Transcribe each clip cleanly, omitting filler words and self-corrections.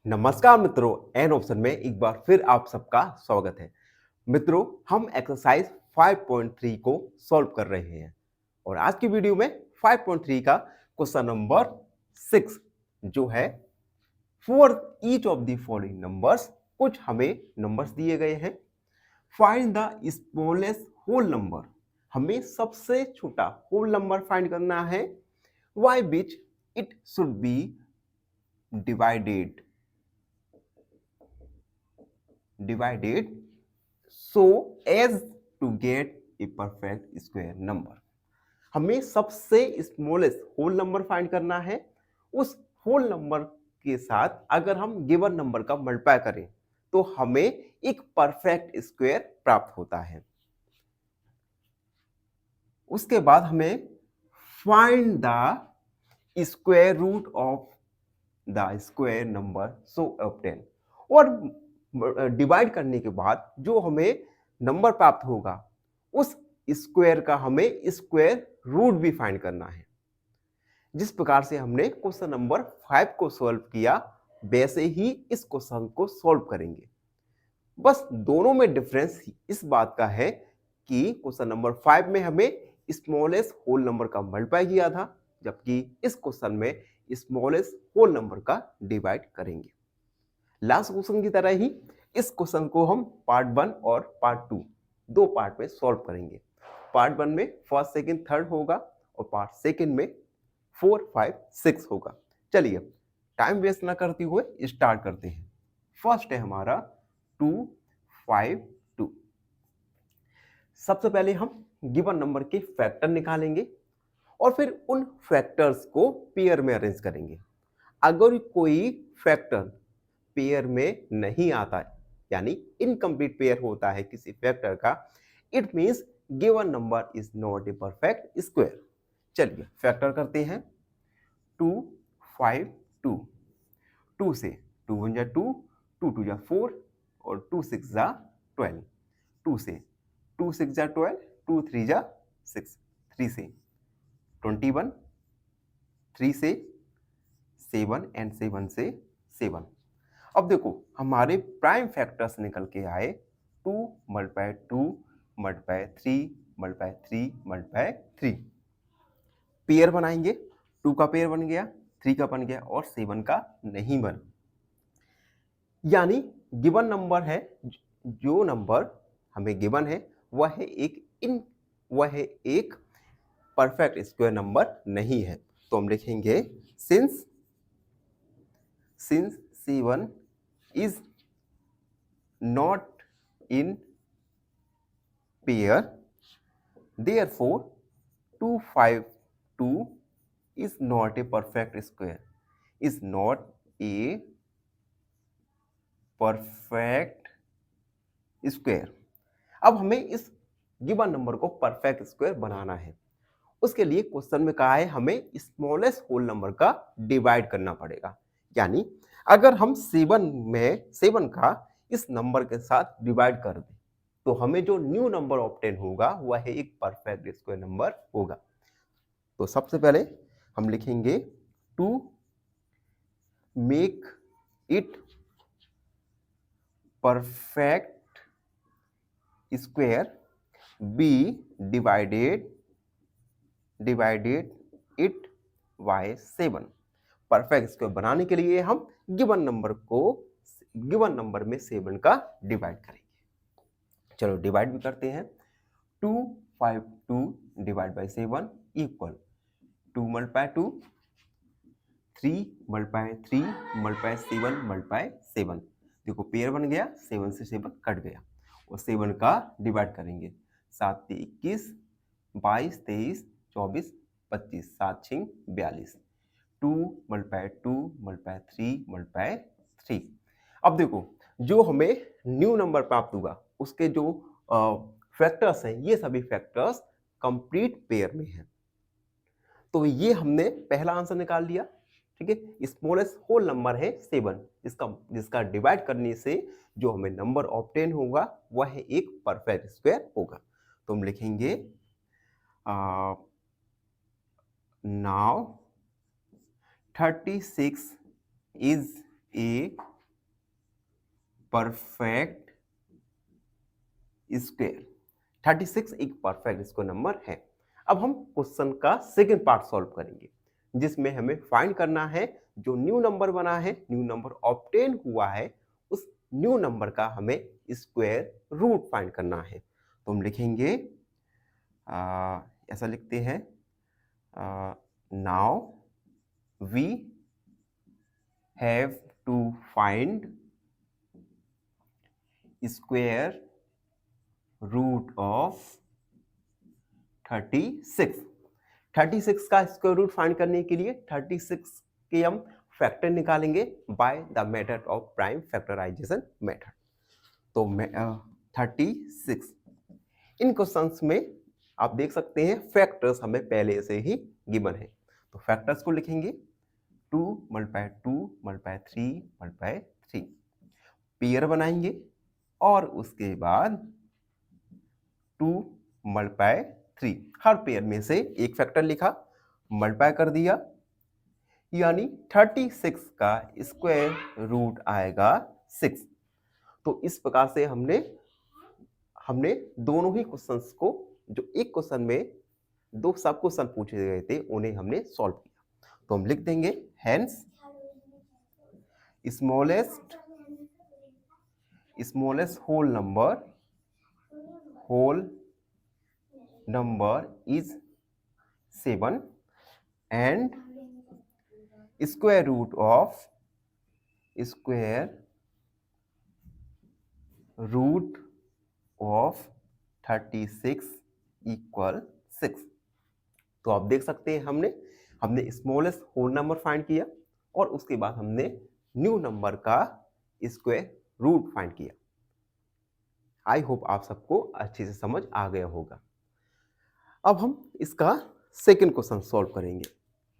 नमस्कार मित्रों, an option में एक बार फिर आप सबका स्वागत है। मित्रों, हम एक्सरसाइज 5.3 को सॉल्व कर रहे हैं और आज की वीडियो में 5.3 का क्वेश्चन नंबर 6 जो है for each of the following numbers. कुछ हमें नंबर्स दिए गए हैं। Find the smallest whole number. हमें सबसे छोटा होल नंबर फाइंड करना है by which it should be divided so as to get a perfect square number। हमें सबसे स्मॉलेस्ट होल नंबर फाइंड करना है। उस होल नंबर के साथ अगर हम गिवन नंबर का मल्टीप्लाई करें तो हमें एक परफेक्ट स्क्वायर प्राप्त होता है। उसके बाद हमें find the square root of the square number so obtain. और डिवाइड करने के बाद जो हमें नंबर प्राप्त होगा उस स्क्वायर का हमें स्क्वायर रूट भी फाइंड करना है। जिस प्रकार से हमने क्वेश्चन नंबर 5 को सॉल्व किया वैसे ही इस क्वेश्चन को सॉल्व करेंगे। बस दोनों में डिफरेंस इस बात का है कि क्वेश्चन नंबर 5 में हमें स्मॉलेस्ट होल नंबर का मल्टीप्लाई किया था, जबकि इस क्वेश्चन में स्मॉलेस्ट होल नंबर का डिवाइड करेंगे। लास्ट क्वेश्चन की तरह ही इस क्वेश्चन को हम पार्ट 1 और पार्ट 2 दो पार्ट में सॉल्व करेंगे। पार्ट 1 में फर्स्ट सेकंड थर्ड होगा और पार्ट सेकंड में 4 5 6 होगा। चलिए टाइम वेस्ट ना करते हुए स्टार्ट करते हैं। फर्स्ट है हमारा 2 5 2। सबसे पहले हम गिवन नंबर के फैक्टर निकालेंगे और फिर उन फैक्टर्स को पेयर में अरेंज करेंगे। अगर कोई फैक्टर पेयर में नहीं आता है यानी इनकम्प्लीट पेयर होता है किसी फैक्टर का, it means given number is not a perfect square. चलिए फैक्टर करते हैं। 2 5 2। 2 से 2 1 जा 2, 2 2 जा 4 और 2 6 जा 12। 2 से 2 6 जा 12, 2 3 जा 6, 3 से 21, 3 से 7 एंड 7 से 7। अब देखो हमारे प्राइम फैक्टर्स निकल के आए 2 multiply 2 multiply 3 multiply 3 multiply 3। Pair बनाएंगे, 2 का पेयर बन गया, 3 का बन गया और 7 का नहीं बन। यानी गिवन नंबर है, जो नंबर हमें गिवन है वह है एक परफेक्ट स्क्वायर नंबर नहीं है। तो हम लिखेंगे since 7 is not in pair, therefore 2 5 2 is not a perfect square, is not a perfect square। अब हमें इस गिवन नंबर को परफेक्ट स्क्वायर बनाना है। उसके लिए क्वेश्चन में कहा है हमें स्मॉलेस्ट होल नंबर का डिवाइड करना पड़ेगा। यानी अगर हम 7 का इस नंबर के साथ डिवाइड कर दें तो हमें जो न्यू नंबर ऑब्टेन होगा वह है एक परफेक्ट स्क्वायर नंबर होगा। तो सबसे पहले हम लिखेंगे to make it perfect square be divided it by 7। Perfect square बनाने के लिए हम गिवन नंबर में 7 का डिवाइड करेंगे। चलो डिवाइड भी करते हैं। 2 5 2 divide by 7 equal 2 multiply 2, 3 multiply 3 multiply 7 multiply 7। देखो पेयर बन गया, 7 से 7 कट गया और 7 का डिवाइड करेंगे। 7 से 21, 22 23 24 25, 7 6 42। 2 मल्टीप्लाई 2 मल्टीप्लाई 3 मल्टीप्लाई 3। अब देखो जो हमें न्यू नंबर प्राप्त होगा उसके जो फैक्टर्स हैं ये सभी फैक्टर्स कंप्लीट पेयर में हैं। तो ये हमने पहला आंसर निकाल लिया। ठीक है, स्मॉलेस्ट होल नंबर है 7, जिसका डिवाइड करने से जो हमें नंबर ऑब्टेन होगा वह है एक परफेक्ट स्क्वायर होगा। तो हम लिखेंगे now 36 is a perfect square. 36 एक परफेक्ट स्क्वायर नंबर है। अब हम क्वेश्चन का सेकंड पार्ट सॉल्व करेंगे, जिसमें हमें फाइंड करना है जो न्यू नंबर बना है, न्यू नंबर ऑब्टेन हुआ है, उस न्यू नंबर का हमें स्क्वायर रूट फाइंड करना है। तो हम लिखेंगे ऐसा लिखते हैं, now we have to find square root of 36। 36 का स्क्वायर रूट फाइंड करने के लिए 36 के हम फैक्टर निकालेंगे by the method of prime factorization method. तो 36 इन क्वेश्चंस में आप देख सकते हैं फैक्टर्स हमें पहले से ही गिवन है। तो फैक्टर्स को लिखेंगे 2 मल्टीप्लाई 2 मल्टीप्लाई 3 मल्टीप्लाई 3, पेयर बनाएंगे और उसके बाद 2 मल्टीप्लाई 3, हर पेयर में से एक फैक्टर लिखा, मल्टीप्लाई कर दिया, यानी 36 का स्क्वायर रूट आएगा 6। तो इस प्रकार से हमने दोनों ही क्वेश्चंस को, जो एक क्वेश्चन में दो सब क्वेश्चन पूछे गए थे, उन्हें हमने सॉल्व किया। तो हम लिख देंगे hence smallest whole number is 7 and square root of 36 equal 6। तो आप देख सकते हैं हमने स्मॉलेस्ट होल नंबर फाइंड किया और उसके बाद हमने न्यू नंबर का स्क्वायर रूट फाइंड किया। आई होप आप सबको अच्छे से समझ आ गया होगा। अब हम इसका सेकंड क्वेश्चन सॉल्व करेंगे।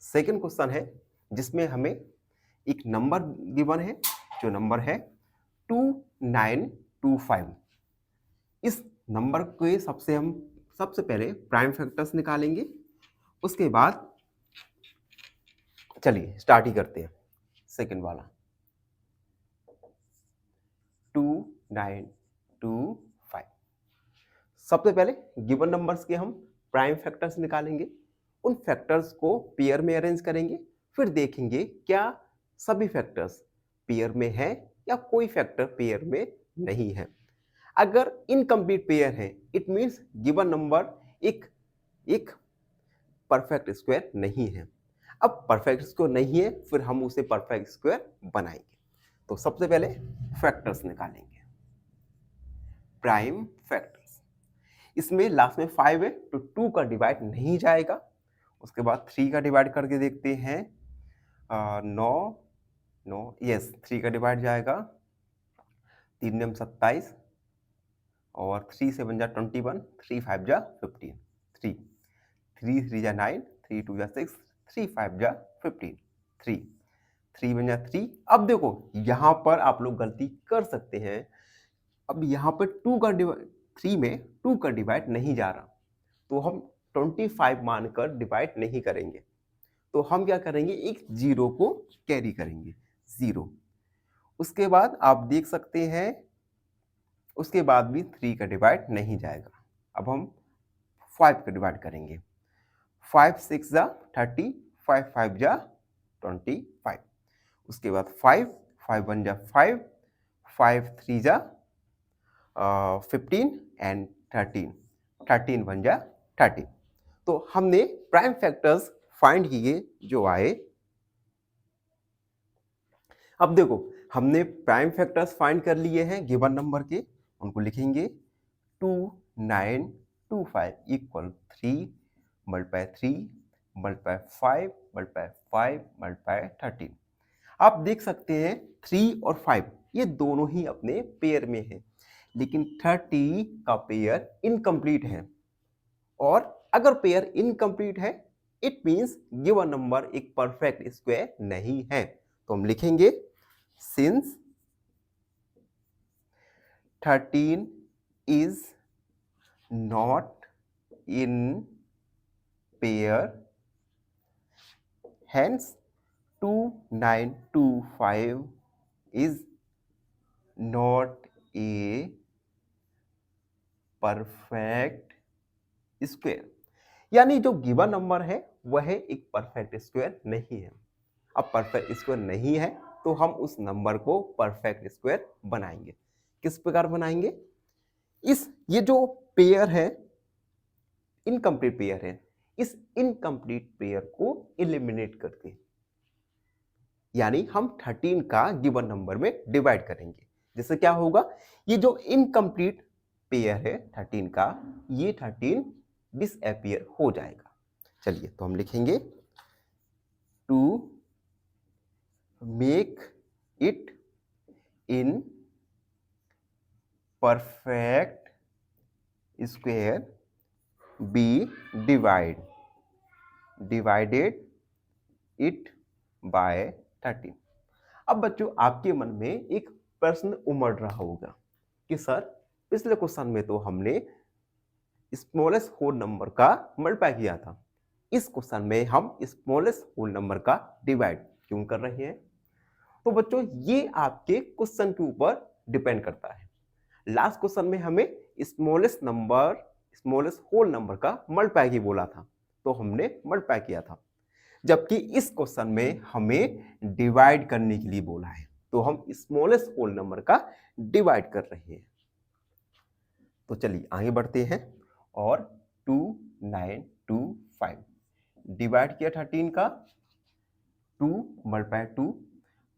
सेकंड क्वेश्चन है जिसमें हमें एक नंबर गिवन है, जो नंबर है 2925। इस नंबर के सबसे पहले प्राइम फैक्टर्स निकालेंगे, उसके बाद चलिए स्टार्ट ही करते हैं। सेकंड वाला 2925, सबसे पहले गिवन नंबर्स के हम प्राइम फैक्टर्स निकालेंगे, उन फैक्टर्स को पेयर में अरेंज करेंगे, फिर देखेंगे क्या सभी फैक्टर्स पेयर में है या कोई फैक्टर पेयर में नहीं है। अगर इनकम्प्लीट पेयर है, इट मींस गिवन नंबर एक परफेक्ट स्क्वायर नहीं है। अब परफेक्ट स्क्वायर नहीं है, फिर हम उसे परफेक्ट स्क्वायर बनाएंगे। तो सबसे पहले फैक्टर्स निकालेंगे, प्राइम फैक्टर्स। इसमें लास्ट में 5 है तो 2 का डिवाइड नहीं जाएगा। उसके बाद 3 का डिवाइड करके देखते हैं, 9 यस 3 का डिवाइड जाएगा, 3 9 27 और 3 से बन जा 21, 3 5 जा 15, 3 3 जा 9, 3 2 जा 6, 3 5 जा 15, 3 बन जा 3। अब देखो यहाँ पर आप लोग गलती कर सकते हैं, अब यहाँ पर 3 में 2 का डिवाइड नहीं जा रहा, तो हम 25 मानकर डिवाइड नहीं करेंगे। तो हम क्या करेंगे, एक जीरो को कैरी करेंगे, 0। उसके बाद आप देख सकते हैं, उसके बाद भी 3 का डिवाइड नहीं जाएगा। अब हम 5 का डिवाइड करेंगे, 5 6 जा 30, 5 5 जा 25। उसके बाद 5 1 जा 5, 5 3 जा 15 एंड 13 1 जा 30। तो हमने प्राइम फैक्टर्स फाइंड किए जो आए। अब देखो हमने प्राइम फैक्टर्स फाइंड कर लिए हैं गिवन नंबर के, उनको लिखेंगे 2925 equal 3 multiply 3 multiply 5 multiply 5 multiply 13। आप देख सकते हैं 3 और 5 ये दोनों ही अपने पेयर में है, लेकिन 30 का पेयर इनकम्प्लीट है, और अगर पेयर इनकम्प्लीट है इट मींस गिवन नंबर एक परफेक्ट स्क्वायर नहीं है। तो हम लिखेंगे since 13 is not in pair, hence 2925 is not a perfect square, यानी जो गिवन नंबर है वह एक परफेक्ट स्क्वायर नहीं है। अब परफेक्ट स्क्वायर नहीं है तो हम उस नंबर को परफेक्ट स्क्वायर बनाएंगे। किस प्रकार बनाएंगे? ये जो पेयर है, इनकम्प्लीट पेयर है, इस इनकम्प्लीट पेयर को एलिमिनेट करके, यानी हम 13 का गिवन नंबर में डिवाइड करेंगे। जैसे क्या होगा, ये जो इनकम्प्लीट पेयर है 13 का, ये 13 डिसअपियर हो जाएगा। चलिए तो हम लिखेंगे to make it in perfect square be divided it by 13। अब बच्चों आपके मन में एक प्रश्न उमड़ रहा होगा कि सर पिछले क्वेश्चन में तो हमने स्मॉलेस्ट होल नंबर का मल्टीप्लाई किया था, इस क्वेश्चन में हम स्मॉलेस्ट होल नंबर का डिवाइड क्यों कर रहे हैं? तो बच्चों ये आपके क्वेश्चन के ऊपर डिपेंड करता है। लास्ट क्वेश्चन में हमें स्मॉलेस्ट होल नंबर का मल्टीप्लाई ही बोला था, तो हमने मल्टीप्लाई किया था, जबकि इस क्वेश्चन में हमें डिवाइड करने के लिए बोला है, तो हम स्मॉलेस्ट होल नंबर का डिवाइड कर रहे हैं। तो चलिए आगे बढ़ते हैं और 2925 डिवाइड किया 13 का, 2 मल्टीप्लाई 2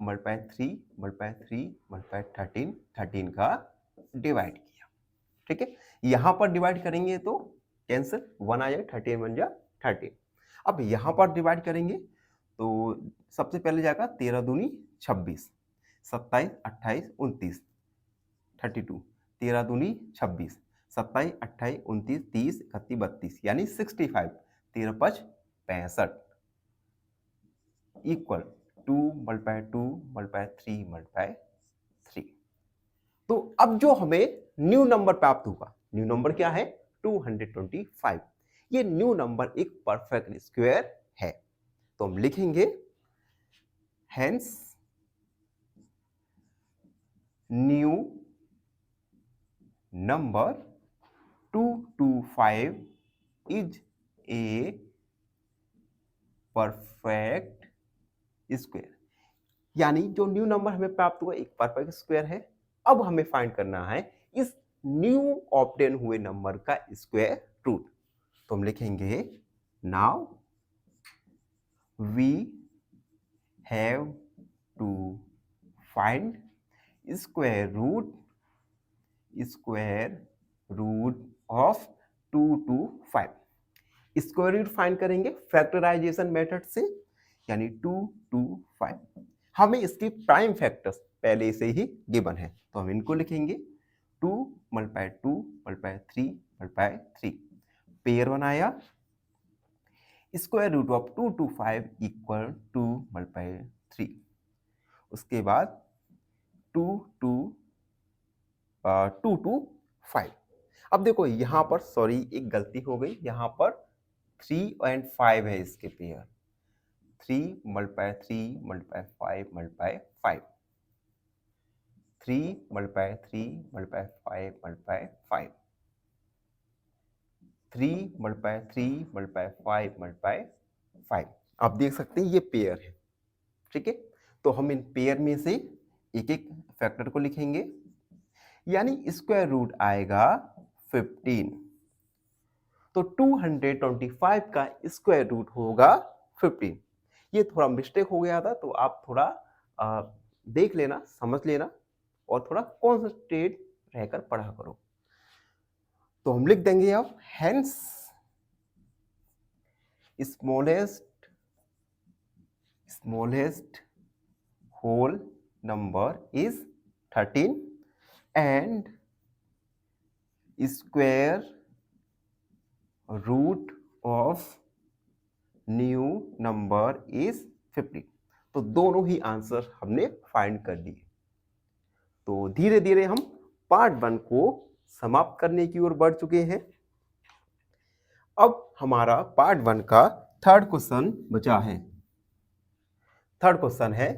मल्टीप्लाई 3 मल्टीप्लाई 3 मल्टीप्लाई 13 का डिवाइड किया। ठीक है, यहां पर डिवाइड करेंगे तो कैंसिल, 1 आ जाए, 13 बन जा 13। अब यहां पर डिवाइड करेंगे तो सबसे पहले जाएगा 13 दूनी 26, 27 28 29 32, 13 दूनी 26, 27 28 29 30 31 32 यानी 65, 13 5 65 इक्वल 2 मल्टीप्लाई 2 मल्टीप्लाई 3 मल्टीप्लाई 3। तो अब जो हमें न्यू नंबर प्राप्त होगा, न्यू नंबर क्या है? 225। ये न्यू नंबर एक परफेक्ट स्क्वायर है, तो हम लिखेंगे hence new number 225 is a perfect square, यानी जो न्यू नंबर हमें प्राप्त हुआ एक परफेक्ट स्क्वायर है। अब हमें फाइंड करना है इस न्यू ऑब्टेन हुए नंबर का स्क्वायर रूट, तो हम लिखेंगे now we have to find square root of 225। Square root find करेंगे फैक्टराइजेशन मेथड से, यानी 225। हमें इसकी प्राइम फैक्टर्स पहले से ही गिवन है, तो हम इनको लिखेंगे 2 मल्टीप्लाई 2 मल्टीप्लाई 3 मल्टीप्लाई 3, पेयर बनाया, square root of 225 equal 2 multiply 3। उसके बाद 2 2 5। अब देखो यहां पर सॉरी एक गलती हो गई, यहां पर 3 और 5 है इसके pair, 3 multiply 3 multiply 5 multiply 5, 3 multiply 3 multiply 5 multiply 5, 3 multiply 3 multiply 5 multiply 5। आप देख सकते हैं ये पेयर है। ठीक है, तो हम इन पेयर में से एक एक फैक्टर को लिखेंगे, यानी स्क्वायर रूट आएगा 15, तो 225 का स्क्वायर रूट होगा 15। ये थोड़ा मिस्टेक हो गया था, तो आप थोड़ा देख लेना, समझ लेना और थोड़ा कॉन्सेंट्रेट रहकर पढ़ा करो। तो हम लिख देंगे अब hence smallest whole number is 13 and square root of new number is 15। तो दोनों ही आंसर हमने फाइंड कर लिए। तो धीरे धीरे हम पार्ट 1 को समाप्त करने की ओर बढ़ चुके हैं। अब हमारा पार्ट 1 का थर्ड क्वेश्चन बचा है। थर्ड क्वेश्चन है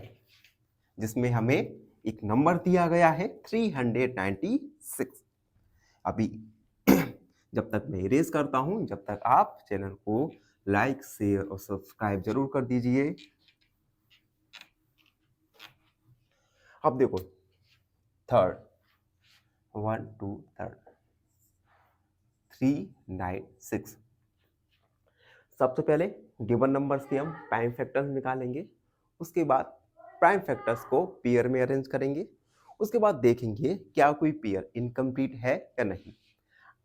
जिसमें हमें एक नंबर दिया गया है 396। अभी जब तक मैं इरेज करता हूं, जब तक आप चैनल को लाइक शेयर और सब्सक्राइब जरूर कर दीजिए। अब देखो थर्ड 1 2 3 396। सबसे पहले गिवन नंबर्स के हम प्राइम फैक्टर्स निकालेंगे, उसके बाद प्राइम फैक्टर्स को पेयर में अरेंज करेंगे, उसके बाद देखेंगे क्या कोई पेयर इनकम्प्लीट है या नहीं।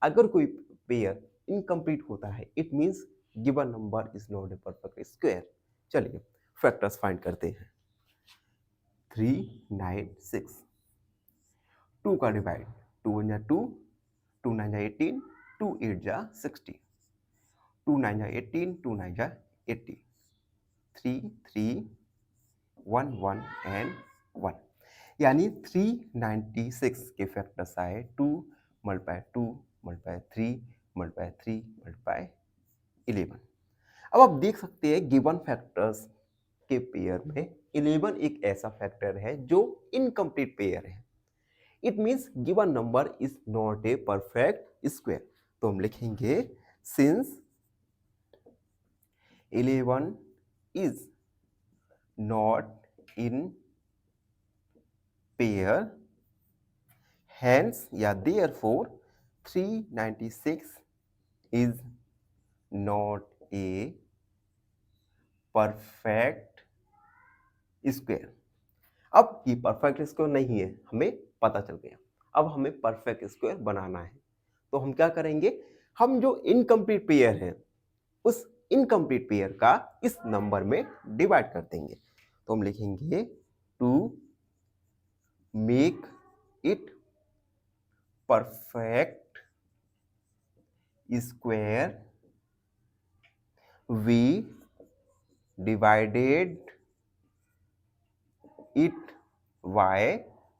अगर कोई पेयर इनकम्प्लीट होता है it means given number is not a perfect square. चलिए फैक्टर्स फाइंड करते हैं। 396 2 का डिवाइड 2 1 जा 2 2 9 जा 18 2 8 जा 60 2 9 जा 18 2 9 जा 80 3 3 1 1 एंड 1, यानी 396 के फैक्टर्स आए 2 मल्टीप्लाई 2 मल्टीप्लाई 3 मल्टीप्लाई 3 मल्टीप्लाई 11। अब आप देख सकते हैं गिवन फैक्टर्स के पेयर में 11 एक ऐसा फैक्टर है जो इनकम्प्लीट पेयर है। It means given number is not a perfect square. तो हम लिखेंगे since 11 is not in pair hence या therefore 396 is not a perfect square। अब ये परफेक्ट स्क्वायर नहीं है, हमें पता चल गया। अब हमें परफेक्ट स्क्वायर बनाना है, तो हम क्या करेंगे, हम जो इनकम्प्लीट पेयर है उस इनकम्प्लीट पेयर का इस नंबर में डिवाइड कर देंगे। तो हम लिखेंगे to make it perfect square we divided it by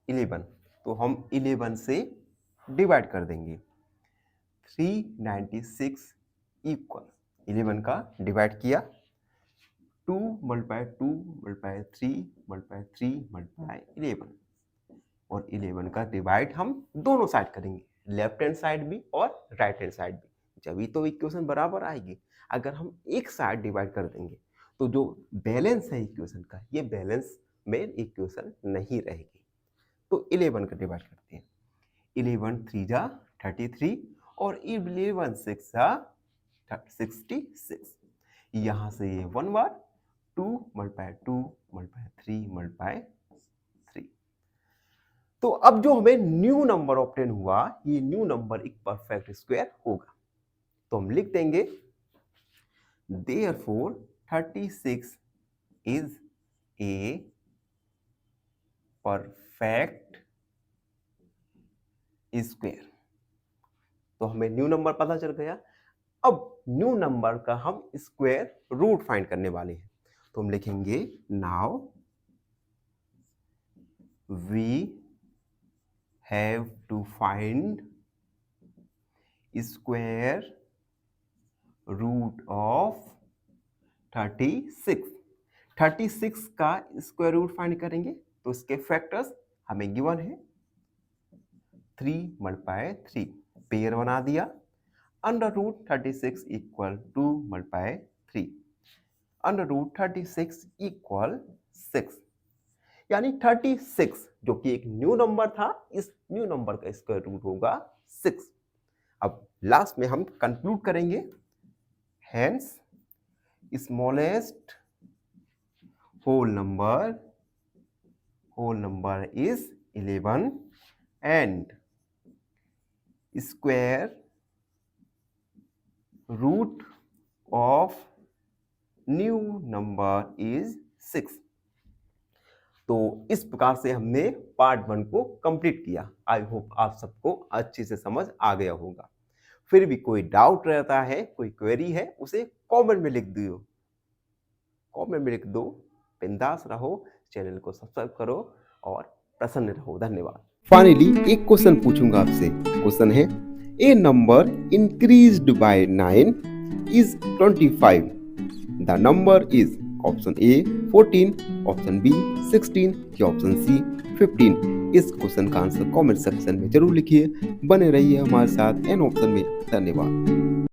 11। तो हम 11 से डिवाइड कर देंगे। 396 इक्वल 11 का डिवाइड किया 2 मल्टीप्लाई 2 मल्टीप्लाई 3 मल्टीप्लाई 3 मल्टीप्लाई 11 और 11 का डिवाइड हम दोनों साइड करेंगे, लेफ्ट हैंड साइड भी और राइट हैंड साइड भी, जब तो इक्वेशन बराबर आएगी। अगर हम एक साइड डिवाइड कर देंगे तो जो बैलेंस है इक्वेशन का, ये बैलेंस में इक्वेशन नहीं रहेगी। तो 11 का डिवाइड करते हैं। 11 3 जा 33 और 11 6 जा 66। यहाँ से ये 1 बार 2 मल्टीप्लाई 2 मल्टीप्लाई 3 मल्टीप्लाई 3। तो अब जो हमें न्यू नंबर ऑब्टेन हुआ, ये न्यू नंबर एक परफेक्ट स्क्वायर होगा। तो हम लिख देंगे therefore 36 is a perfect square। तो हमें न्यू नंबर पता चल गया। अब न्यू नंबर का हम स्क्वायर रूट फाइंड करने वाले हैं। तो हम लिखेंगे now we have to find square root of 36। 36 का स्क्वायर रूट फाइंड करेंगे तो इसके फैक्टर्स हमें गिवन है 3 मल्टीप्लाई 3, पेयर बना दिया। Under root 36 equal 2 multiply 3, under root 36 equal 6, यानी 36 जो कि एक न्यू नंबर था, इस न्यू नंबर का स्क्वायर रूट होगा 6। अब लास्ट में हम कंक्लूड करेंगे hence smallest whole number is 11 and square root of new number is 6। तो इस प्रकार से हमने पार्ट 1 को कंप्लीट किया। आई होप आप सबको अच्छे से समझ आ गया होगा। फिर भी कोई डाउट रहता है, कोई क्वेरी है, उसे कमेंट में लिख दो, बिंदास रहो, चैनल को सब्सक्राइब करो और प्रसन्न रहो। धन्यवाद। फाइनली एक क्वेश्चन पूछूंगा आपसे। क्वेश्चन है a number increased by 9 is 25। The number is option a 14, option b 16 या ऑप्शन सी 15? इस क्वेश्चन का आंसर कमेंट सेक्शन में जरूर लिखिए। बने रहिए हमारे साथ एन ऑप्शन में। धन्यवाद।